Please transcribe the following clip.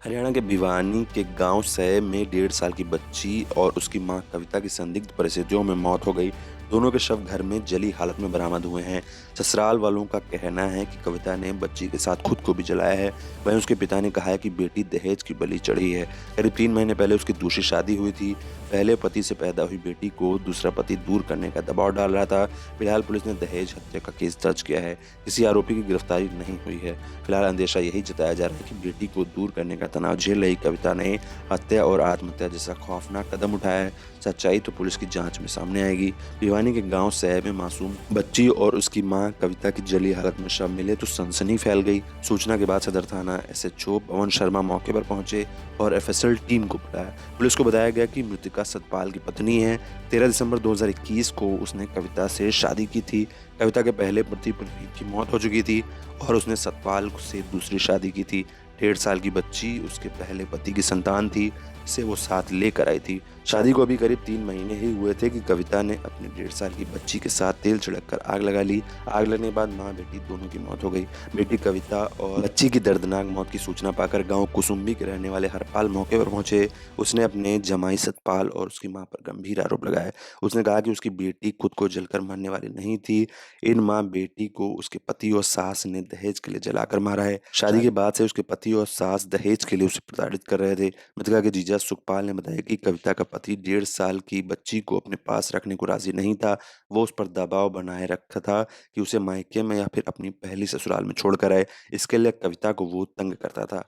हरियाणा के भिवानी के गांव सै में 1.5 साल की बच्ची और उसकी मां कविता की संदिग्ध परिस्थितियों में मौत हो गई। दोनों के शव घर में जली हालत में बरामद हुए हैं। ससुराल वालों का कहना है कि कविता ने बच्ची के साथ खुद को भी जलाया है। वहीं उसके पिता ने कहा है कि बेटी दहेज की बलि चढ़ी है। करीब 3 महीने पहले उसकी दूसरी शादी हुई थी। पहले पति से पैदा हुई बेटी को दूसरा पति दूर करने का दबाव डाल रहा था। फिलहाल पुलिस ने दहेज हत्या का केस दर्ज किया है। किसी आरोपी की गिरफ्तारी नहीं हुई है। फिलहाल अंदेशा यही जताया जा रहा है कि बेटी को दूर करने का तनाव झेल रही कविता ने हत्या और आत्महत्या जैसा खौफनाक कदम उठाया है। सच्चाई तो पुलिस की जांच में सामने आएगी। भिवानी के गांव सैब में मासूम बच्ची और उसकी मां कविता की जली हालत में शव मिले तो सनसनी फैल गई। सूचना के बाद सदर थाना एसएचओ पवन शर्मा मौके पर पहुंचे और एफएसएल टीम को बुलाया। पुलिस को बताया गया कि मृतका सतपाल की पत्नी है। 13 दिसंबर 2021 को उसने कविता से शादी की थी। कविता के पहले पति प्रवीण की मौत हो चुकी थी और उसने सतपाल से दूसरी शादी की थी। 1.5 साल की बच्ची उसके पहले पति की संतान थी, जिसे वो साथ लेकर आई थी। शादी को अभी करीब 3 महीने ही हुए थे कि कविता ने अपने 1.5 साल की बच्ची के साथ तेल छिड़ककर आग लगा ली। आग लगने के बाद माँ बेटी दोनों की मौत हो गई। बेटी कविता और बच्ची की दर्दनाक मौत की सूचना पाकर गांव कुसुम्बी के रहने वाले हरपाल मौके पर पहुंचे। उसने अपने जमाई सतपाल और उसकी मां पर गंभीर आरोप लगाए। उसने कहा कि उसकी बेटी खुद को जलकर मरने वाली नहीं थी। इन माँ बेटी को उसके पति और सास ने दहेज के लिए जलाकर मारा है। शादी के बाद से उसके पति और सास दहेज के लिए उसे प्रताड़ित कर रहे थे। मृतका के जीजा सुखपाल ने बताया कि कविता का पति 1.5 साल की बच्ची को अपने पास रखने को राजी नहीं था। वो उस पर दबाव बनाए रखा था कि उसे मायके में या फिर अपनी पहली ससुराल में छोड़कर आए। इसके लिए कविता को वो तंग करता था।